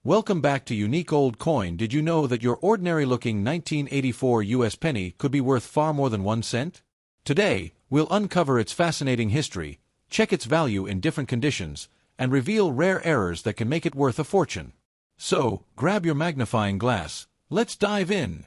Welcome back to Unique Old Coin. Did you know that your ordinary-looking 1984 US penny could be worth far more than 1 cent? Today, we'll uncover its fascinating history, check its value in different conditions, and reveal rare errors that can make it worth a fortune. So, grab your magnifying glass. Let's dive in.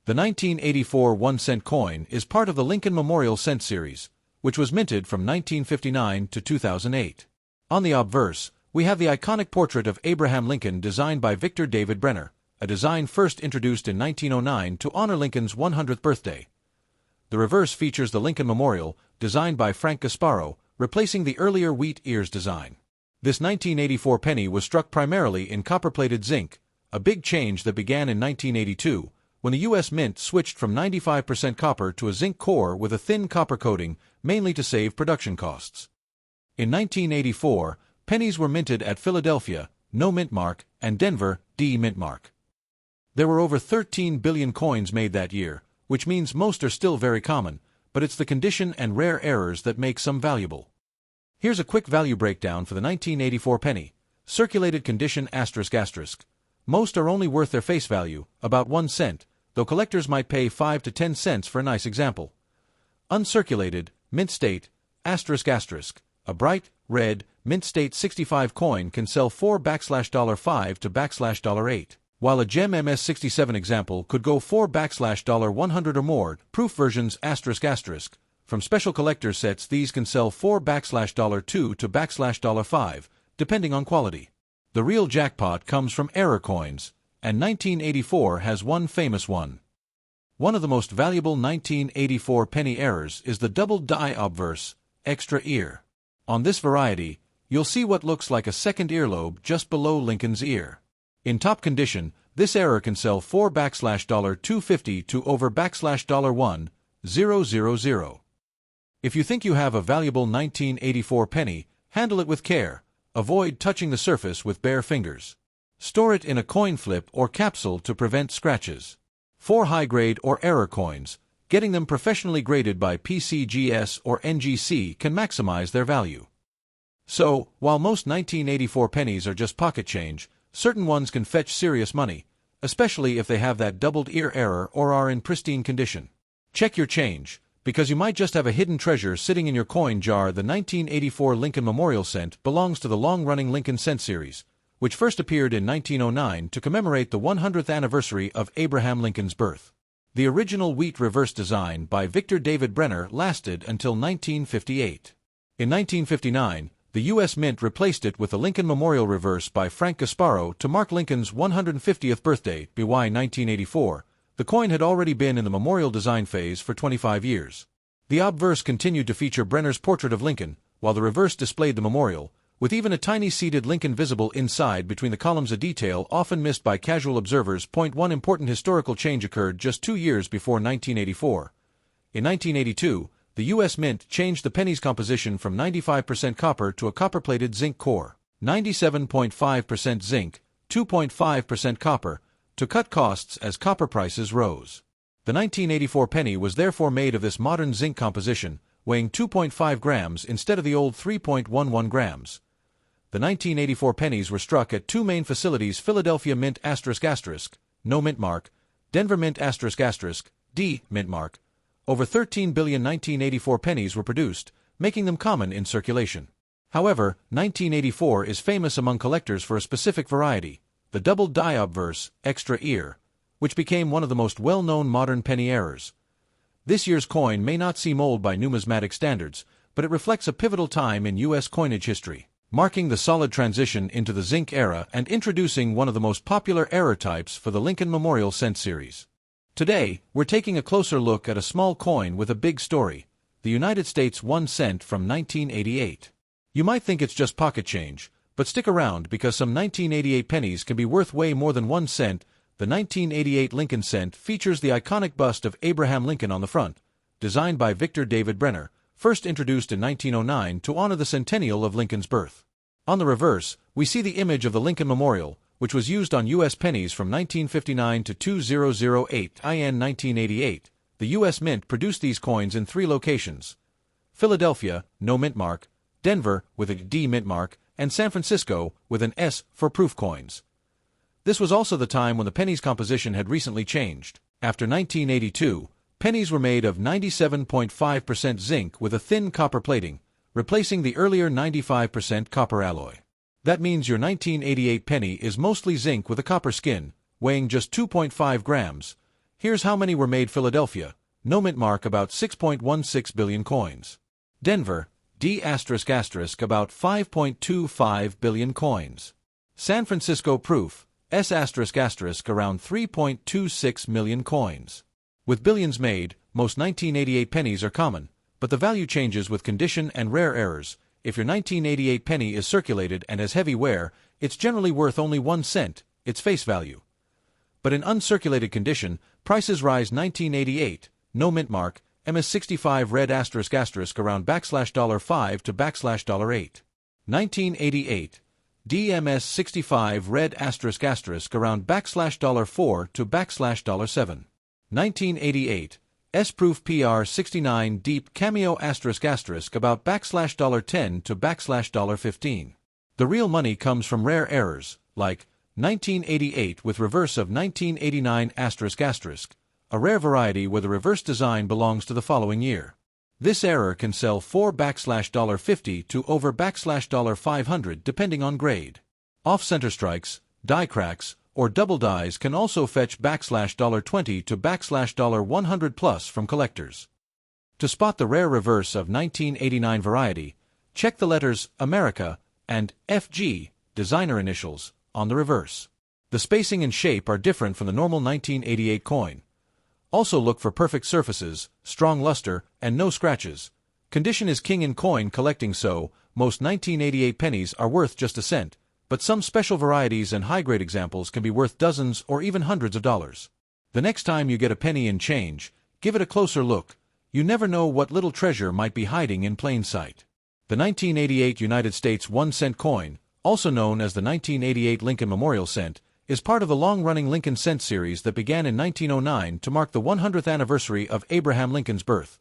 The 1984 1-cent coin is part of the Lincoln Memorial Cent series, which was minted from 1959 to 2008. On the obverse, we have the iconic portrait of Abraham Lincoln designed by Victor David Brenner, a design first introduced in 1909 to honor Lincoln's 100th birthday. The reverse features the Lincoln Memorial, designed by Frank Gasparo, replacing the earlier wheat ears design. This 1984 penny was struck primarily in copper-plated zinc, a big change that began in 1982, when the U.S. Mint switched from 95% copper to a zinc core with a thin copper coating, mainly to save production costs. In 1984, pennies were minted at Philadelphia, no mint mark, and Denver, D mint mark. There were over 13 billion coins made that year, which means most are still very common, but it's the condition and rare errors that make some valuable. Here's a quick value breakdown for the 1984 penny. Circulated condition ***. Most are only worth their face value, about 1 cent, though collectors might pay 5 to 10 cents for a nice example. Uncirculated, mint state, ***. A bright, red, mint state 65 coin can sell $4/$5 to $8, while a gem MS67 example could go $4/$100 or more. Proof versions ***. From special collector sets these can sell $4/$2 to $5, depending on quality. The real jackpot comes from error coins, and 1984 has one famous one. One of the most valuable 1984 penny errors is the double die obverse, extra ear. On this variety, you'll see what looks like a second earlobe just below Lincoln's ear. In top condition, this error can sell $4/$250 to over $1,000. If you think you have a valuable 1984 penny, handle it with care. Avoid touching the surface with bare fingers. Store it in a coin flip or capsule to prevent scratches. For high-grade or error coins, getting them professionally graded by PCGS or NGC can maximize their value. So, while most 1984 pennies are just pocket change, certain ones can fetch serious money, especially if they have that doubled ear error or are in pristine condition. Check your change, because you might just have a hidden treasure sitting in your coin jar. The 1984 Lincoln Memorial Cent belongs to the long-running Lincoln Cent series, which first appeared in 1909 to commemorate the 100th anniversary of Abraham Lincoln's birth. The original wheat reverse design by Victor David Brenner lasted until 1958. In 1959, the U.S. Mint replaced it with the Lincoln Memorial reverse by Frank Gasparo to mark Lincoln's 150th birthday. By 1984, the coin had already been in the memorial design phase for 25 years. The obverse continued to feature Brenner's portrait of Lincoln, while the reverse displayed the memorial, with even a tiny seated Lincoln visible inside between the columns, a detail often missed by casual observers. One important historical change occurred just 2 years before 1984. In 1982, the U.S. Mint changed the penny's composition from 95% copper to a copper-plated zinc core, 97.5% zinc, 2.5% copper, to cut costs as copper prices rose. The 1984 penny was therefore made of this modern zinc composition, weighing 2.5 grams instead of the old 3.11 grams. The 1984 pennies were struck at two main facilities: Philadelphia Mint ***, no mint mark, Denver Mint ***, D mint mark. Over 13 billion 1984 pennies were produced, making them common in circulation. However, 1984 is famous among collectors for a specific variety, the double die obverse, extra ear, which became one of the most well-known modern penny errors. This year's coin may not seem old by numismatic standards, but it reflects a pivotal time in U.S. coinage history, marking the solid transition into the zinc era and introducing one of the most popular error types for the Lincoln Memorial Cent series. Today, we're taking a closer look at a small coin with a big story, the United States 1 cent from 1988. You might think it's just pocket change, but stick around because some 1988 pennies can be worth way more than 1 cent. The 1988 Lincoln Cent features the iconic bust of Abraham Lincoln on the front, designed by Victor David Brenner, first introduced in 1909 to honor the centennial of Lincoln's birth. On the reverse, we see the image of the Lincoln Memorial, which was used on U.S. pennies from 1959 to 2008. In 1988, the U.S. Mint produced these coins in 3 locations: Philadelphia, no mint mark, Denver, with a D mint mark, and San Francisco, with an S for proof coins. This was also the time when the penny's composition had recently changed. After 1982, pennies were made of 97.5% zinc with a thin copper plating, replacing the earlier 95% copper alloy. That means your 1988 penny is mostly zinc with a copper skin, weighing just 2.5 grams. Here's how many were made: Philadelphia, no mint mark, about 6.16 billion coins. Denver, D***, about 5.25 billion coins. San Francisco, proof, S***, around 3.26 million coins. With billions made, most 1988 pennies are common, but the value changes with condition and rare errors. If your 1988 penny is circulated and has heavy wear, it's generally worth only 1 cent, its face value. But in uncirculated condition, prices rise. 1988, no mint mark, MS65 red *** around $5 to $8. 1988, DMS65 red *** around $4 to $7. 1988, S-proof PR69 deep cameo *** about $10 to $15. The real money comes from rare errors, like 1988 with reverse of 1989 ***, a rare variety where the reverse design belongs to the following year. This error can sell for $50 to over $500 depending on grade. Off-center strikes, die cracks, or double dies can also fetch $20 to $100 plus from collectors. To spot the rare reverse of 1989 variety, check the letters America and FG, designer initials, on the reverse. The spacing and shape are different from the normal 1988 coin. Also look for perfect surfaces, strong luster, and no scratches. Condition is king in coin collecting, so most 1988 pennies are worth just a cent, but some special varieties and high-grade examples can be worth dozens or even hundreds of dollars. The next time you get a penny in change, give it a closer look. You never know what little treasure might be hiding in plain sight. The 1988 United States 1-cent coin, also known as the 1988 Lincoln Memorial Cent, is part of the long-running Lincoln Cent series that began in 1909 to mark the 100th anniversary of Abraham Lincoln's birth.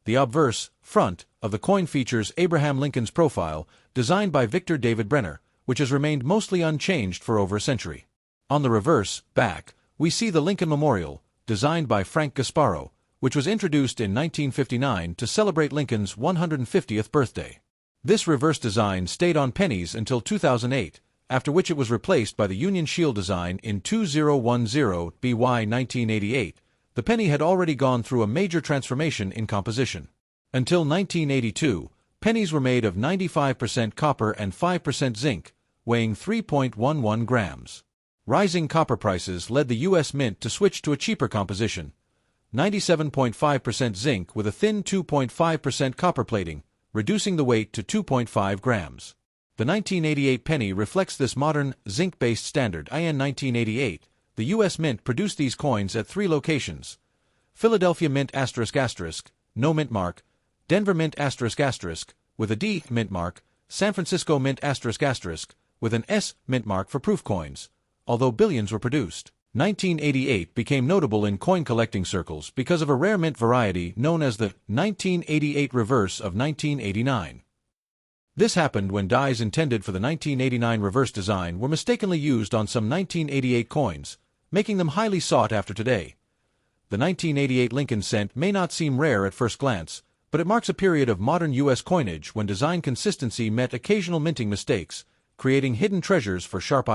The obverse, front, of the coin features Abraham Lincoln's profile, designed by Victor David Brenner, which has remained mostly unchanged for over a century. On the reverse, back, we see the Lincoln Memorial, designed by Frank Gasparo, which was introduced in 1959 to celebrate Lincoln's 150th birthday. This reverse design stayed on pennies until 2008, after which it was replaced by the Union Shield design in 2010 BY 1988. The penny had already gone through a major transformation in composition. Until 1982, pennies were made of 95% copper and 5% zinc, weighing 3.11 grams. Rising copper prices led the U.S. Mint to switch to a cheaper composition, 97.5% zinc with a thin 2.5% copper plating, reducing the weight to 2.5 grams. The 1988 penny reflects this modern, zinc-based standard. In 1988, the U.S. Mint produced these coins at 3 locations: Philadelphia Mint ***, no mint mark; Denver Mint ***, with a D mint mark; San Francisco Mint ***, with an S mint mark for proof coins, although billions were produced. 1988 became notable in coin collecting circles because of a rare mint variety known as the 1988 reverse of 1989. This happened when dies intended for the 1989 reverse design were mistakenly used on some 1988 coins, making them highly sought after today. The 1988 Lincoln Cent may not seem rare at first glance, but it marks a period of modern U.S. coinage when design consistency met occasional minting mistakes, creating hidden treasures for sharp